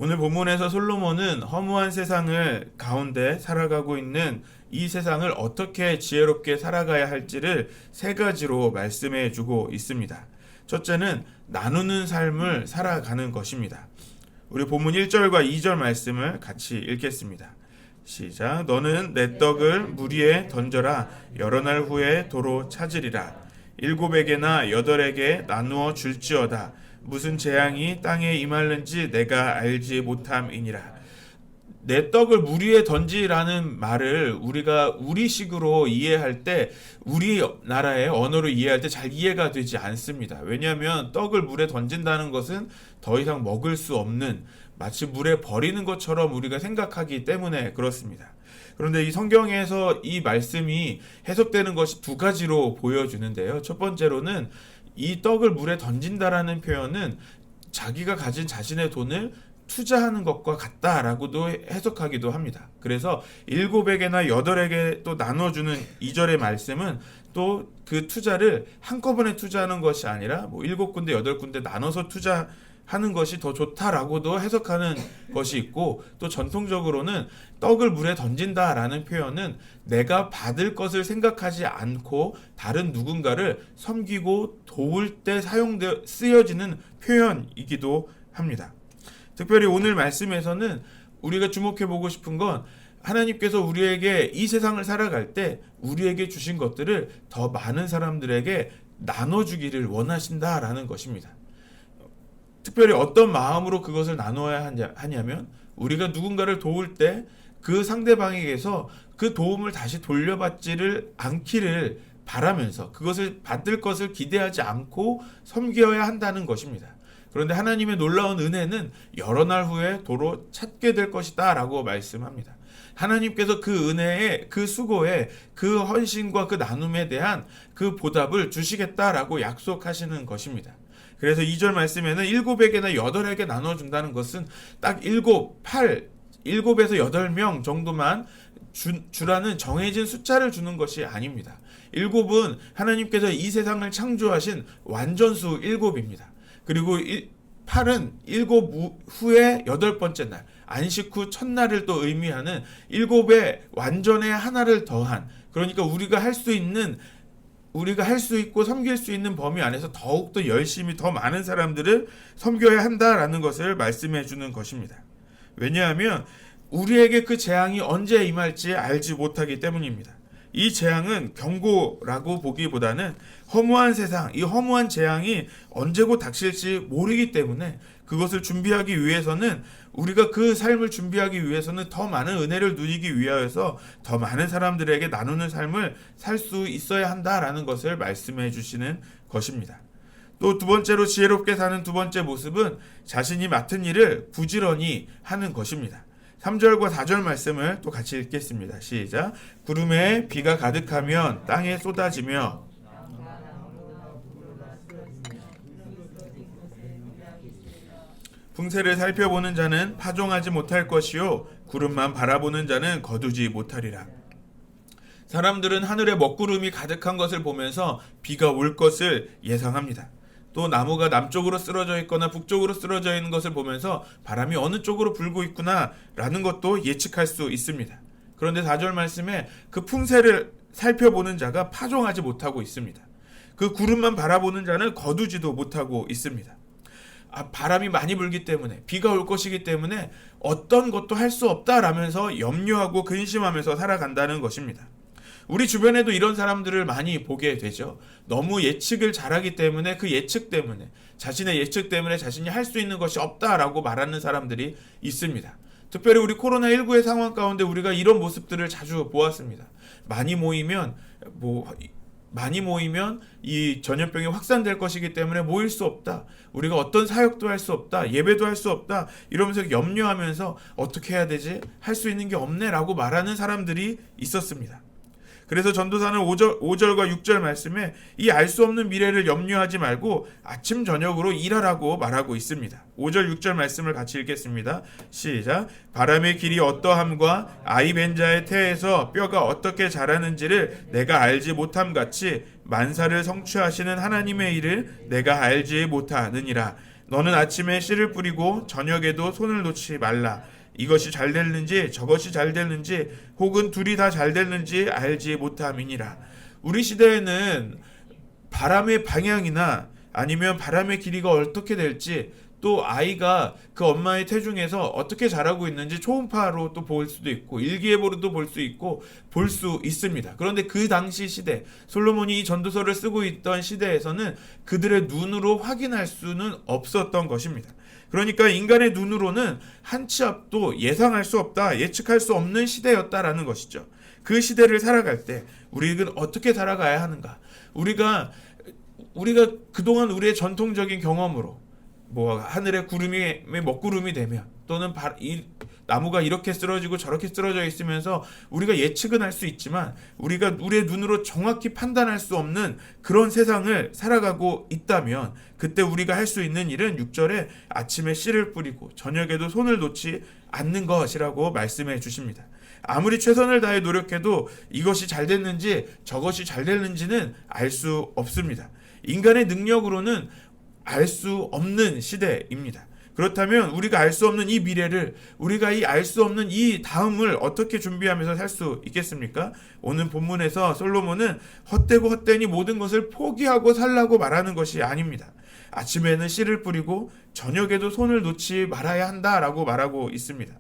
오늘 본문에서 솔로몬은 허무한 세상을 가운데 살아가고 있는 이 세상을 어떻게 지혜롭게 살아가야 할지를 세 가지로 말씀해 주고 있습니다. 첫째는 나누는 삶을 살아가는 것입니다. 우리 본문 1절과 2절 말씀을 같이 읽겠습니다. 시작. 너는 내 떡을 물 위에 던져라. 여러 날 후에 도로 찾으리라. 7에게나 8에게 나누어 줄지어다. 무슨 재앙이 땅에 임할는지 내가 알지 못함이니라. 내 떡을 물 위에 던지라는 말을 우리가 우리식으로 이해할 때, 우리나라의 언어로 이해할 때 잘 이해가 되지 않습니다. 왜냐하면 떡을 물에 던진다는 것은 더 이상 먹을 수 없는, 마치 물에 버리는 것처럼 우리가 생각하기 때문에 그렇습니다. 그런데 이 성경에서 이 말씀이 해석되는 것이 두 가지로 보여주는데요. 첫 번째로는 이 떡을 물에 던진다라는 표현은 자기가 가진 자신의 돈을 투자하는 것과 같다라고도 해석하기도 합니다. 그래서 7에게나 8에게 또 나눠주는 2절의 말씀은 또 그 투자를 한꺼번에 투자하는 것이 아니라 7군데 8군데 나눠서 투자하는 것이 더 좋다라고도 해석하는 것이 있고, 또 전통적으로는 떡을 물에 던진다라는 표현은 내가 받을 것을 생각하지 않고 다른 누군가를 섬기고 도울 때 쓰여지는 표현이기도 합니다. 특별히 오늘 말씀에서는 우리가 주목해보고 싶은 건, 하나님께서 우리에게 이 세상을 살아갈 때 우리에게 주신 것들을 더 많은 사람들에게 나눠주기를 원하신다라는 것입니다. 특별히 어떤 마음으로 그것을 나눠야 하냐면, 우리가 누군가를 도울 때 그 상대방에게서 그 도움을 다시 돌려받지를 않기를 바라면서 그것을 받을 것을 기대하지 않고 섬겨야 한다는 것입니다. 그런데 하나님의 놀라운 은혜는 여러 날 후에 도로 찾게 될 것이다 라고 말씀합니다. 하나님께서 그 은혜에, 그 수고에, 그 헌신과 그 나눔에 대한 그 보답을 주시겠다라고 약속하시는 것입니다. 그래서 2절 말씀에는 7에게나 8에게 나눠준다는 것은 딱 7에서 8명 정도만 주라는 정해진 숫자를 주는 것이 아닙니다. 7은 하나님께서 이 세상을 창조하신 완전수 7입니다. 그리고 8은 7 후에 8번째 날, 안식 후 첫날을 또 의미하는 7의 완전의 하나를 더한, 그러니까 우리가 할 수 있고 섬길 수 있는 범위 안에서 더욱더 열심히 더 많은 사람들을 섬겨야 한다라는 것을 말씀해 주는 것입니다. 왜냐하면 우리에게 그 재앙이 언제 임할지 알지 못하기 때문입니다. 이 재앙은 경고라고 보기보다는 허무한 세상, 이 허무한 재앙이 언제고 닥칠지 모르기 때문에 그것을 준비하기 위해서는, 우리가 그 삶을 준비하기 위해서는 더 많은 은혜를 누리기 위하여서 더 많은 사람들에게 나누는 삶을 살 수 있어야 한다라는 것을 말씀해 주시는 것입니다. 또 두 번째로 지혜롭게 사는 두 번째 모습은 자신이 맡은 일을 부지런히 하는 것입니다. 3절과 4절 말씀을 또 같이 읽겠습니다. 시작. 구름에 비가 가득하면 땅에 쏟아지며 풍세를 살펴보는 자는 파종하지 못할 것이요 구름만 바라보는 자는 거두지 못하리라. 사람들은 하늘에 먹구름이 가득한 것을 보면서 비가 올 것을 예상합니다. 또 나무가 남쪽으로 쓰러져 있거나 북쪽으로 쓰러져 있는 것을 보면서 바람이 어느 쪽으로 불고 있구나 라는 것도 예측할 수 있습니다. 그런데 4절 말씀에 그 풍세를 살펴보는 자가 파종하지 못하고 있습니다. 그 구름만 바라보는 자는 거두지도 못하고 있습니다. 바람이 많이 불기 때문에, 비가 올 것이기 때문에 어떤 것도 할 수 없다라면서 염려하고 근심하면서 살아간다는 것입니다. 우리 주변에도 이런 사람들을 많이 보게 되죠. 너무 예측을 잘하기 때문에 그 예측 때문에, 자신의 예측 때문에 자신이 할 수 있는 것이 없다라고 말하는 사람들이 있습니다. 특별히 우리 코로나19의 상황 가운데 우리가 이런 모습들을 자주 보았습니다. 많이 모이면 이 전염병이 확산될 것이기 때문에 모일 수 없다. 우리가 어떤 사역도 할 수 없다. 예배도 할 수 없다. 이러면서 염려하면서 어떻게 해야 되지? 할 수 있는 게 없네 라고 말하는 사람들이 있었습니다. 그래서 전도사는 5절과 6절 말씀에 이 알 수 없는 미래를 염려하지 말고 아침 저녁으로 일하라고 말하고 있습니다. 5절 6절 말씀을 같이 읽겠습니다. 시작. 바람의 길이 어떠함과 아이 벤 자의 태에서 뼈가 어떻게 자라는지를 내가 알지 못함 같이 만사를 성취하시는 하나님의 일을 내가 알지 못하느니라. 너는 아침에 씨를 뿌리고 저녁에도 손을 놓지 말라. 이것이 잘 됐는지 저것이 잘 됐는지 혹은 둘이 다 잘 됐는지 알지 못함이니라. 우리 시대에는 바람의 방향이나 아니면 바람의 길이가 어떻게 될지, 또 아이가 그 엄마의 태중에서 어떻게 자라고 있는지 초음파로 또 볼 수도 있고 일기예보로도 볼 수 있고 볼 수 있습니다. 그런데 그 당시 시대, 솔로몬이 이 전도서를 쓰고 있던 시대에서는 그들의 눈으로 확인할 수는 없었던 것입니다. 그러니까 인간의 눈으로는 한 치 앞도 예상할 수 없다, 예측할 수 없는 시대였다라는 것이죠. 그 시대를 살아갈 때 우리는 어떻게 살아가야 하는가? 우리가 그동안 우리의 전통적인 경험으로 하늘에 구름이 먹구름이 되면, 또는 이 나무가 이렇게 쓰러지고 저렇게 쓰러져 있으면서 우리가 예측은 할 수 있지만 우리가 우리의 눈으로 정확히 판단할 수 없는 그런 세상을 살아가고 있다면, 그때 우리가 할 수 있는 일은 6절에 아침에 씨를 뿌리고 저녁에도 손을 놓지 않는 것이라고 말씀해 주십니다. 아무리 최선을 다해 노력해도 이것이 잘 됐는지 저것이 잘 됐는지는 알 수 없습니다. 인간의 능력으로는 알 수 없는 시대입니다. 그렇다면 우리가 알 수 없는 이 미래를, 우리가 이 알 수 없는 이 다음을 어떻게 준비하면서 살 수 있겠습니까? 오늘 본문에서 솔로몬은 헛되고 헛되니 모든 것을 포기하고 살라고 말하는 것이 아닙니다. 아침에는 씨를 뿌리고 저녁에도 손을 놓지 말아야 한다라고 말하고 있습니다.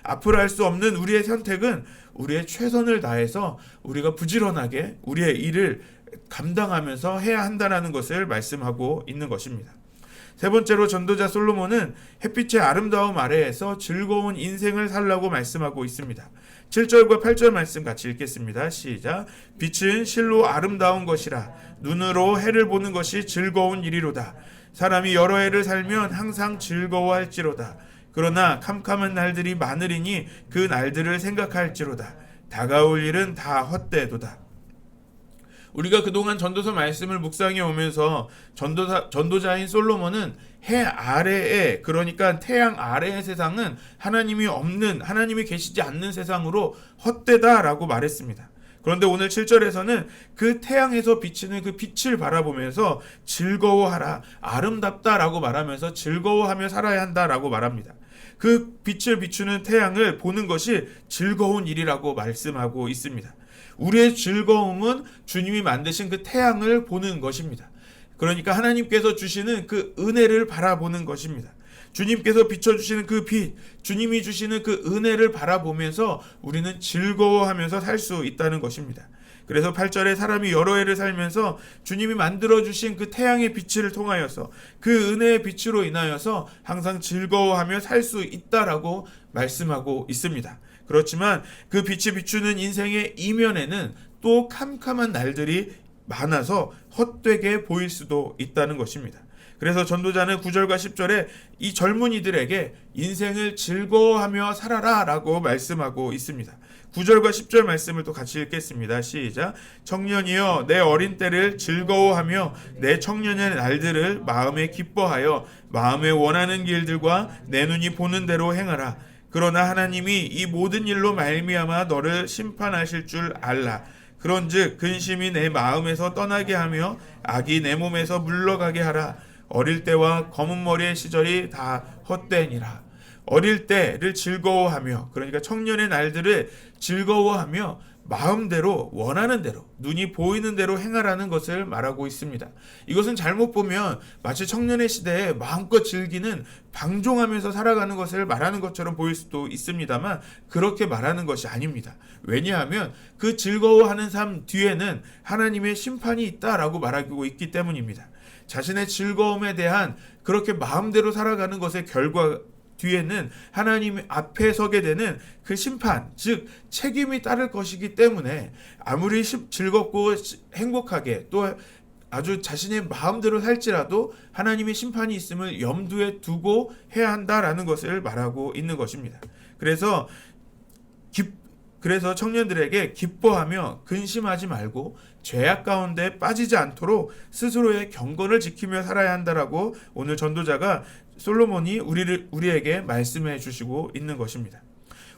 앞으로 할 수 없는 우리의 선택은 우리의 최선을 다해서 우리가 부지런하게 우리의 일을 감당하면서 해야 한다는 것을 말씀하고 있는 것입니다. 세 번째로 전도자 솔로몬은 햇빛의 아름다움 아래에서 즐거운 인생을 살라고 말씀하고 있습니다. 7절과 8절 말씀 같이 읽겠습니다. 시작. 빛은 실로 아름다운 것이라 눈으로 해를 보는 것이 즐거운 일이로다. 사람이 여러 해를 살면 항상 즐거워할지로다. 그러나 캄캄한 날들이 많으리니 그 날들을 생각할지로다. 다가올 일은 다 헛되도다. 우리가 그동안 전도서 말씀을 묵상해 오면서 전도자인 솔로몬은 해 아래에, 그러니까 태양 아래의 세상은 하나님이 없는, 하나님이 계시지 않는 세상으로 헛되다라고 말했습니다. 그런데 오늘 7절에서는 그 태양에서 비치는 그 빛을 바라보면서 즐거워하라, 아름답다라고 말하면서 즐거워하며 살아야 한다라고 말합니다. 그 빛을 비추는 태양을 보는 것이 즐거운 일이라고 말씀하고 있습니다. 우리의 즐거움은 주님이 만드신 그 태양을 보는 것입니다. 그러니까 하나님께서 주시는 그 은혜를 바라보는 것입니다. 주님께서 비춰주시는 그 빛, 주님이 주시는 그 은혜를 바라보면서 우리는 즐거워하면서 살 수 있다는 것입니다. 그래서 8절에 사람이 여러 해를 살면서 주님이 만들어주신 그 태양의 빛을 통하여서 그 은혜의 빛으로 인하여서 항상 즐거워하며 살 수 있다라고 말씀하고 있습니다. 그렇지만 그 빛이 비추는 인생의 이면에는 또 캄캄한 날들이 많아서 헛되게 보일 수도 있다는 것입니다. 그래서 전도자는 9절과 10절에 이 젊은이들에게 인생을 즐거워하며 살아라 라고 말씀하고 있습니다. 9절과 10절 말씀을 또 같이 읽겠습니다. 시작. 청년이여 내 어린 때를 즐거워하며 내 청년의 날들을 마음에 기뻐하여 마음에 원하는 길들과 내 눈이 보는 대로 행하라. 그러나 하나님이 이 모든 일로 말미암아 너를 심판하실 줄 알라. 그런즉 근심이 내 마음에서 떠나게 하며 악이 내 몸에서 물러가게 하라. 어릴 때와 검은 머리의 시절이 다 헛되니라. 어릴 때를 즐거워하며, 그러니까 청년의 날들을 즐거워하며 마음대로 원하는 대로 눈이 보이는 대로 행하라는 것을 말하고 있습니다. 이것은 잘못 보면 마치 청년의 시대에 마음껏 즐기는, 방종하면서 살아가는 것을 말하는 것처럼 보일 수도 있습니다만 그렇게 말하는 것이 아닙니다. 왜냐하면 그 즐거워하는 삶 뒤에는 하나님의 심판이 있다라고 말하고 있기 때문입니다. 자신의 즐거움에 대한 그렇게 마음대로 살아가는 것의 결과 뒤에는 하나님 앞에 서게 되는 그 심판, 즉 책임이 따를 것이기 때문에 아무리 즐겁고 행복하게 또 아주 자신의 마음대로 살지라도 하나님의 심판이 있음을 염두에 두고 해야 한다라는 것을 말하고 있는 것입니다. 그래서 청년들에게 기뻐하며 근심하지 말고 죄악 가운데 빠지지 않도록 스스로의 경건을 지키며 살아야 한다라고 오늘 전도자가 솔로몬이 우리에게 말씀해 주시고 있는 것입니다.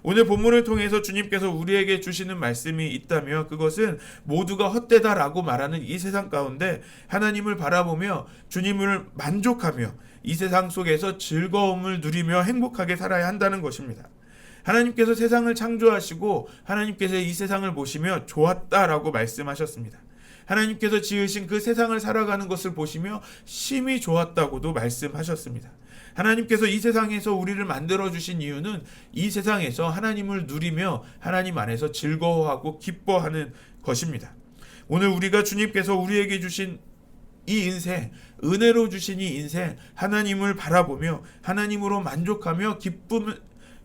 오늘 본문을 통해서 주님께서 우리에게 주시는 말씀이 있다면 그것은 모두가 헛되다라고 말하는 이 세상 가운데 하나님을 바라보며 주님을 만족하며 이 세상 속에서 즐거움을 누리며 행복하게 살아야 한다는 것입니다. 하나님께서 세상을 창조하시고 하나님께서 이 세상을 보시며 좋았다라고 말씀하셨습니다. 하나님께서 지으신 그 세상을 살아가는 것을 보시며 심히 좋았다고도 말씀하셨습니다. 하나님께서 이 세상에서 우리를 만들어주신 이유는 이 세상에서 하나님을 누리며 하나님 안에서 즐거워하고 기뻐하는 것입니다. 오늘 우리가 주님께서 우리에게 주신 이 인생, 은혜로 주신 이 인생, 하나님을 바라보며 하나님으로 만족하며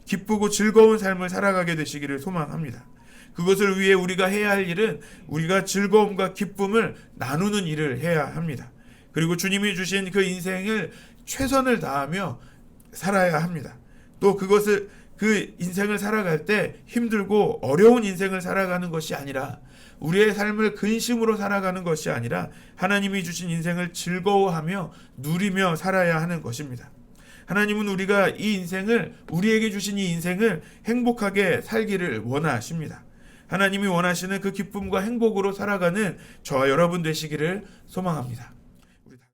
기쁘고 즐거운 삶을 살아가게 되시기를 소망합니다. 그것을 위해 우리가 해야 할 일은 우리가 즐거움과 기쁨을 나누는 일을 해야 합니다. 그리고 주님이 주신 그 인생을 최선을 다하며 살아야 합니다. 또 그 인생을 살아갈 때 힘들고 어려운 인생을 살아가는 것이 아니라 우리의 삶을 근심으로 살아가는 것이 아니라 하나님이 주신 인생을 즐거워하며 누리며 살아야 하는 것입니다. 하나님은 우리가 이 인생을, 우리에게 주신 이 인생을 행복하게 살기를 원하십니다. 하나님이 원하시는 그 기쁨과 행복으로 살아가는 저와 여러분 되시기를 소망합니다.